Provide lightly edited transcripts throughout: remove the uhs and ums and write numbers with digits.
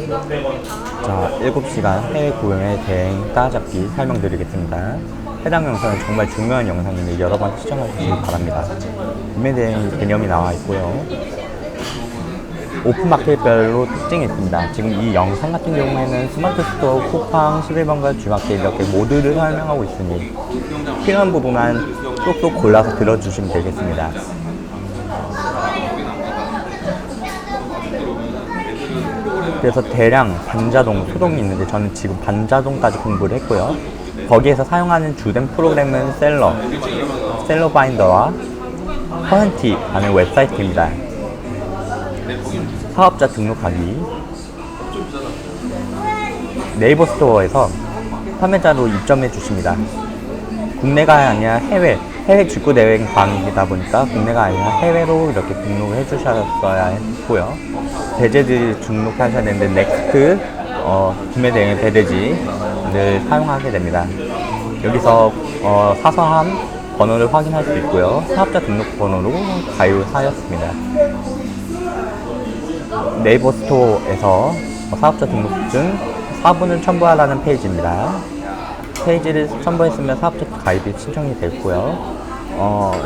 자, 7시간 해외 구매 대행 따라잡기 설명드리겠습니다. 해당 영상은 정말 중요한 영상인데 여러 번 시청하시기 바랍니다. 구매 대행 개념이 나와 있고요. 오픈마켓별로 특징이 있습니다. 지금 이 영상 같은 경우에는 스마트 스토어, 쿠팡, 11번가, 주마켓 이렇게 모두를 설명하고 있으니 필요한 부분만 쏙쏙 골라서 들어주시면 되겠습니다. 그래서 대량 반자동, 수동이 있는데 저는 지금 반자동까지 공부를 했고요. 거기에서 사용하는 주된 프로그램은 셀러 바인더와 퍼센티라는 웹사이트입니다. 사업자 등록하기, 네이버 스토어에서 판매자로 입점해 주십니다. 국내가 아니라 해외 직구 대행 방이다 보니까 국내가 아니라 해외로 이렇게 등록을 해 주셨어야 했고요. 배제지 등록하셔야 되는데 넥스트 구매 대행 배대지를 사용하게 됩니다. 여기서 사서함 번호를 확인할 수 있고요. 사업자 등록 번호로 가입하였습니다. 네이버 스토어에서 사업자 등록증 4분을 첨부하라는 페이지입니다. 페이지를 첨부했으면 사업자 가입이 신청이 됐고요.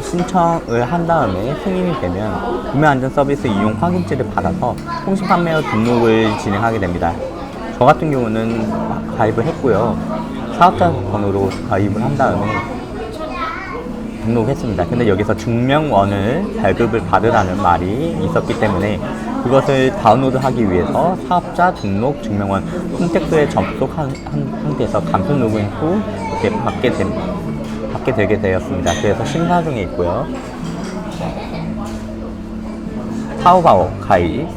신청을 한 다음에 승인이 되면 구매안전 서비스 이용 확인지를 받아서 통신 판매업 등록을 진행하게 됩니다. 저 같은 경우는 가입을 했고요. 사업자 번호로 가입을 한 다음에 등록했습니다. 근데 여기서 증명원을 발급을 받으라는 말이 있었기 때문에 그것을 다운로드하기 위해서 사업자 등록 증명원 홈택스에 접속한 상태에서 간편 로그인 후 이렇게 받게 되게 되었습니다. 그래서 심사 중에 있고요. 타오바오 가입.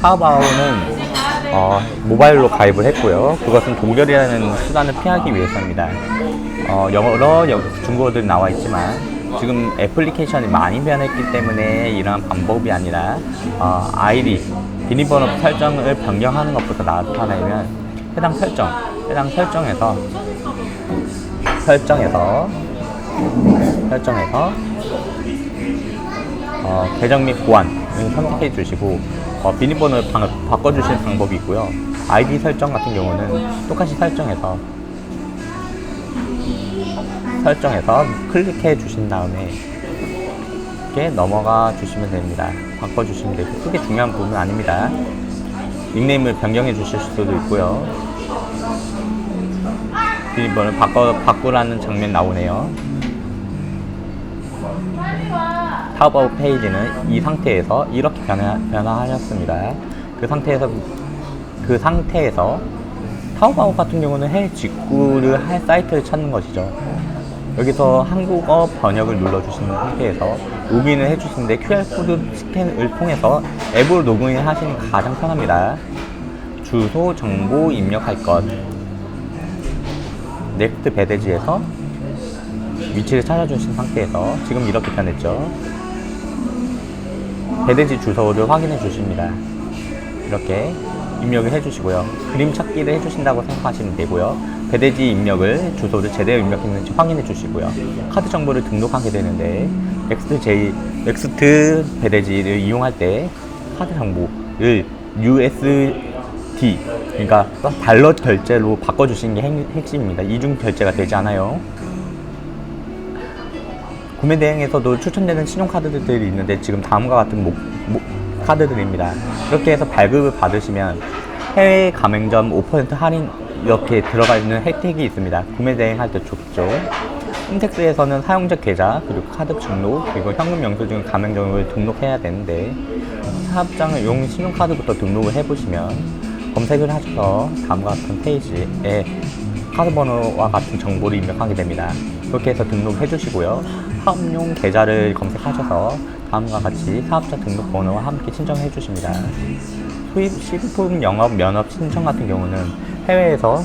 타오바오는 모바일로 가입을 했고요. 그것은 동결이라는 수단을 피하기 위해서입니다. 여러 중국어들이 나와 있지만 지금 애플리케이션이 많이 변했기 때문에 이러한 방법이 아니라 아이디, 비밀번호 설정을 변경하는 것부터 나타나면 해당 설정에서 계정 및 보안을 선택해 주시고 비밀번호를 바꿔주시는 방법이 있고요. 아이디 설정 같은 경우는 똑같이 설정해서 클릭해 주신 다음에 이렇게 넘어가 주시면 됩니다. 바꿔주시면 되고 크게 중요한 부분은 아닙니다. 닉네임을 변경해 주실 수도 있고요. 비밀번호를 바꾸라는 장면 나오네요. 타오바오 페이지는 이 상태에서 이렇게 변화하였습니다. 그 상태에서 타오바오 같은 경우는 해외 직구를 할 사이트를 찾는 것이죠. 여기서 한국어 번역을 눌러주시는 상태에서 로그인을 해주시는데 QR코드 스캔을 통해서 앱으로 로그인 하시는 게 가장 편합니다. 주소, 정보 입력할 것, 넥스트 배대지에서 위치를 찾아주신 상태에서 지금 이렇게 변했죠. 배대지 주소를 확인해 주십니다. 이렇게 입력을 해주시고요. 그림 찾기를 해주신다고 생각하시면 되고요. 배대지 입력을 주소를 제대로 입력했는지 확인해 주시고요. 카드 정보를 등록하게 되는데 넥스트 배대지를 이용할 때 카드 정보를 USD 그러니까 달러 결제로 바꿔주시는 게 핵심입니다. 이중 결제가 되지 않아요. 구매 대행에서도 추천되는 신용카드들이 있는데 지금 다음과 같은 카드들입니다. 이렇게 해서 발급을 받으시면 해외 가맹점 5% 할인 이렇게 들어가 있는 혜택이 있습니다. 구매 대행할 때 좋죠. 홈택스에서는 사용자 계좌 그리고 카드 등록 그리고 현금 영수증 가맹점을 등록해야 되는데 사업장을 이용 신용카드부터 등록을 해보시면 검색을 하셔서 다음과 같은 페이지에 카드 번호와 같은 정보를 입력하게 됩니다. 그렇게 해서 등록해 주시고요. 사업용 계좌를 검색하셔서 다음과 같이 사업자 등록 번호와 함께 신청해 주십니다. 수입 식품 영업 면허 신청 같은 경우는 해외에서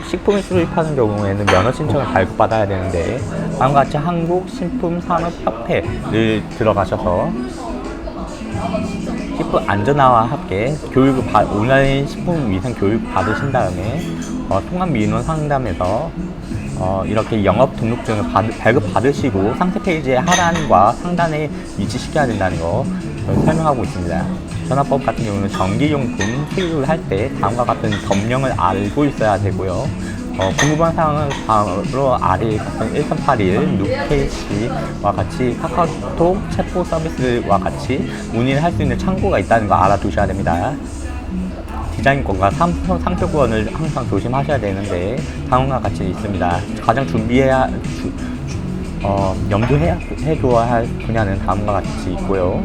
식품을 수입하는 경우에는 면허 신청을 발급받아야 되는데 다음과 같이 한국식품산업협회를 들어가셔서 식품 안전화와 함께 온라인 식품 위생 교육 받으신 다음에 통합 민원 상담에서 이렇게 영업 등록증을 발급 받으시고 상세 페이지의 하단과 상단에 위치시켜야 된다는 거 설명하고 있습니다. 전화법 같은 경우는 전기용품 수입을 할 때 다음과 같은 법령을 알고 있어야 되고요. 궁금한 사항은 바로 아래 같은 1381 누케이시와 같이 카카오톡 챗봇 서비스와 같이 문의를 할 수 있는 창구가 있다는 거 알아두셔야 됩니다. 디자인권과 상표권을 항상 조심하셔야 되는데 다음과 같이 있습니다. 가장 염두해둬야 할 분야는 다음과 같이 있고요.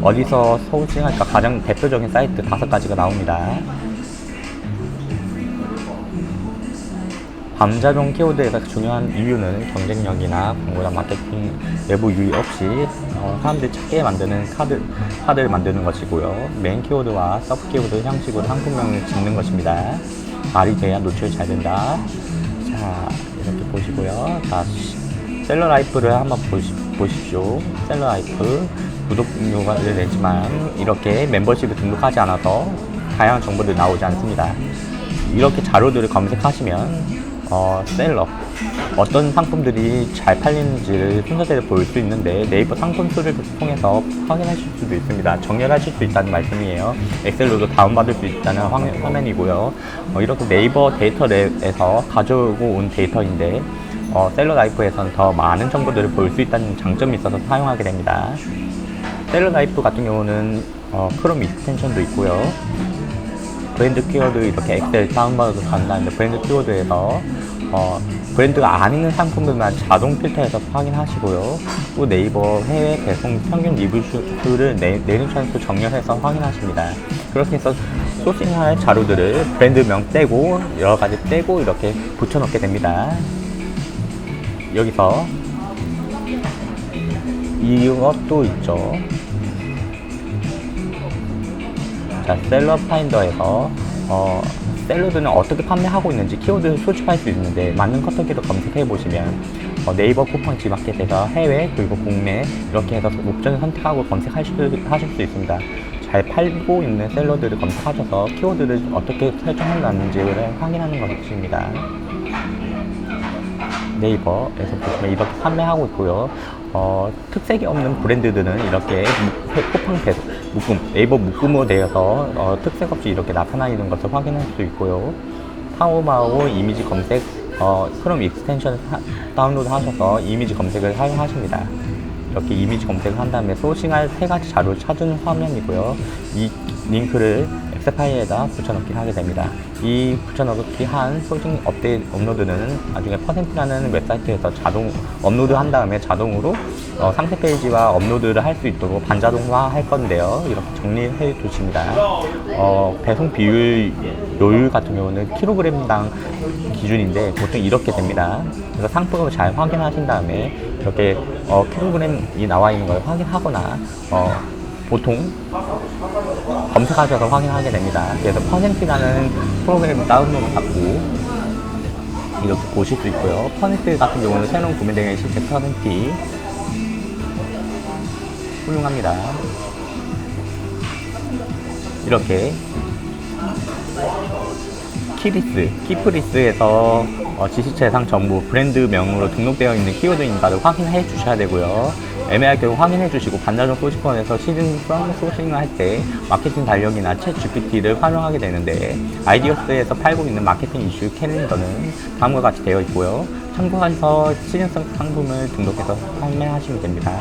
어디서 소싱할까? 가장 대표적인 사이트 5가지가 나옵니다. 밤자동 키워드에서 중요한 이유는 경쟁력이나 광고나 마케팅 내부 유의 없이 사람들이 찾게 만드는 카드를 만드는 것이고요. 메인 키워드와 서브 키워드 형식으로 상품명을 짓는 것입니다. 말이 돼야 노출이 잘 된다. 자, 이렇게 보시고요. 자, 셀러라이프를 한번 보십시오. 셀러라이프 구독료를 내지만 이렇게 멤버십을 등록하지 않아서 다양한 정보들이 나오지 않습니다. 이렇게 자료들을 검색하시면 셀러 어떤 상품들이 잘 팔리는지를 순서대로 볼 수 있는데 네이버 상품 수를 통해서 확인하실 수도 있습니다. 정렬하실 수 있다는 말씀이에요. 엑셀로도 다운받을 수 있다는 화면이고요. 이렇게 네이버 데이터랩에서 가져오고 온 데이터인데 셀러라이프에서는 더 많은 정보들을 볼 수 있다는 장점이 있어서 사용하게 됩니다. 셀러라이프 같은 경우는 크롬 익스텐션도 있고요. 브랜드 키워드 이렇게 엑셀 다운받아도 간다는데 브랜드 키워드에서 브랜드가 아닌 상품들만 자동 필터해서 확인하시고요. 또 네이버 해외 배송 평균 리뷰 수를 내리션수 정렬해서 확인하십니다. 그렇게 해서 소싱할 자료들을 브랜드명 떼고 여러가지 떼고 이렇게 붙여넣게 됩니다. 여기서 이것도 있죠. 자, 셀러 파인더에서 셀러들은 어떻게 판매하고 있는지 키워드를 수집할 수 있는데 맞는 커터기로 검색해 보시면 네이버 쿠팡 지마켓에서 해외 그리고 국내 이렇게 해서 옵션을 선택하고 검색하실 수 있습니다. 잘 팔고 있는 셀러들을 검색하셔서 키워드를 어떻게 설정해놨는지를 확인하는 것입니다. 네이버에서 보시면 이렇게 판매하고 있고요. 특색이 없는 브랜드들은 이렇게 쿠팡 묶음, 네이버 묶음으로 되어서 특색 없이 이렇게 나타나 있는 것을 확인할 수 있고요. 타오마오 이미지 검색, 크롬 익스텐션 다운로드 하셔서 이미지 검색을 사용하십니다. 이렇게 이미지 검색을 한 다음에 소싱할 3가지 자료를 찾은 화면이고요. 이 링크를 엑셀 파일에다 붙여넣기 하게 됩니다. 이 붙여넣기 한 소싱 업로드는 나중에 퍼센트라는 웹사이트에서 자동 업로드 한 다음에 자동으로 상세 페이지와 업로드를 할 수 있도록 반자동화 할 건데요. 이렇게 정리해 두십니다. 배송 비율 같은 경우는 킬로그램당 기준인데 보통 이렇게 됩니다. 그래서 상품을 잘 확인하신 다음에 이렇게 킬로그램이 나와 있는 걸 확인하거나 보통 검색하셔서 확인하게 됩니다. 그래서 퍼센트라는 프로그램을 다운로드 받고 이렇게 보실 수 있고요. 퍼센트 같은 경우는 새로운 구매 대행 실제 퍼센트 훌륭합니다. 이렇게 키프리스에서 지시체상 정보 브랜드명으로 등록되어 있는 키워드인가를 확인해 주셔야 되고요. 애매할 경우 확인해 주시고 반자동 소싱권에서 시즌성 소싱을 할 때 마케팅 달력이나 챗 GPT를 활용하게 되는데 아이디어스에서 팔고 있는 마케팅 이슈 캘린더는 다음과 같이 되어 있고요. 참고해서 시즌성 상품을 등록해서 판매하시면 됩니다.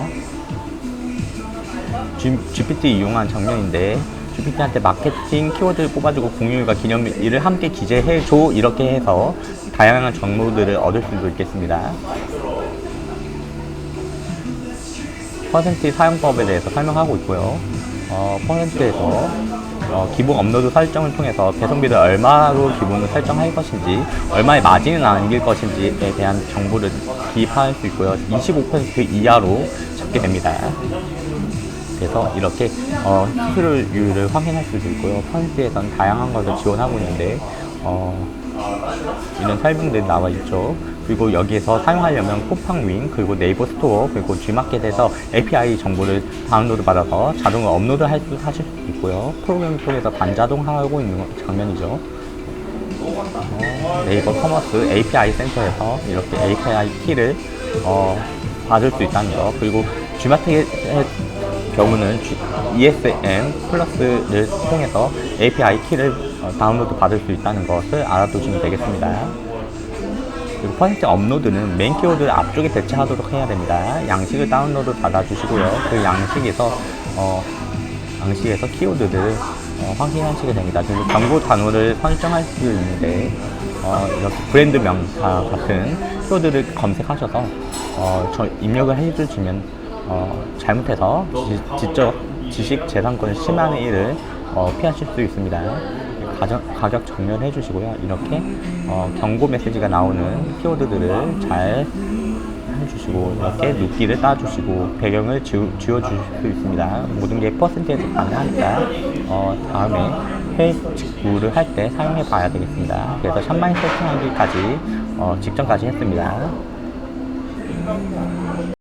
GPT 이용한 장면인데 GPT한테 마케팅 키워드를 뽑아주고 공유일과 기념일을 함께 기재해줘 이렇게 해서 다양한 정보들을 얻을 수도 있겠습니다. 퍼센트 사용법에 대해서 설명하고 있고요. 퍼센트에서 기본 업로드 설정을 통해서 배송비를 얼마로 기본을 설정할 것인지 얼마의 마진을 남길 것인지에 대한 정보를 기입할 수 있고요. 25% 이하로 잡게 됩니다. 그래서 이렇게 수수료율을 확인할 수도 있고요. 퍼센트에서는 다양한 것을 지원하고 있는데 이런 설명들이 나와 있죠. 그리고 여기에서 사용하려면 쿠팡윙 그리고 네이버 스토어 그리고 G마켓에서 API 정보를 다운로드 받아서 자동으로 업로드 하실 수 있고요. 프로그램 속에서 반자동하고 있는 장면이죠. 네이버 커머스 API 센터에서 이렇게 API 키를 받을 수 있다는 거, 그리고 G마트의 경우는 ESN 플러스를 통해서 API 키를 다운로드 받을 수 있다는 것을 알아두시면 되겠습니다. 그리고 퍼센트 업로드는 메인 키워드를 앞쪽에 대체하도록 해야 됩니다. 양식을 다운로드 받아주시고요. 그 양식에서 키워드를 확인하시게 됩니다. 그리고 광고 단어를 설정할 수 있는데 이렇게 브랜드명 같은 키워드를 검색하셔서 입력을 해주시면 잘못해서 지식 재산권 10만의 1을 피하실 수 있습니다. 가격 정렬해 주시고요. 이렇게 경고 메시지가 나오는 키워드들을 잘 해주시고, 이렇게 눕기를 따주시고 배경을 지워주실 수 있습니다. 모든 게 퍼센트에서 가능하니까 다음에 회의 직구를 할 때 사용해 봐야 되겠습니다. 그래서 샵마인 설정하기까지 직전까지 했습니다.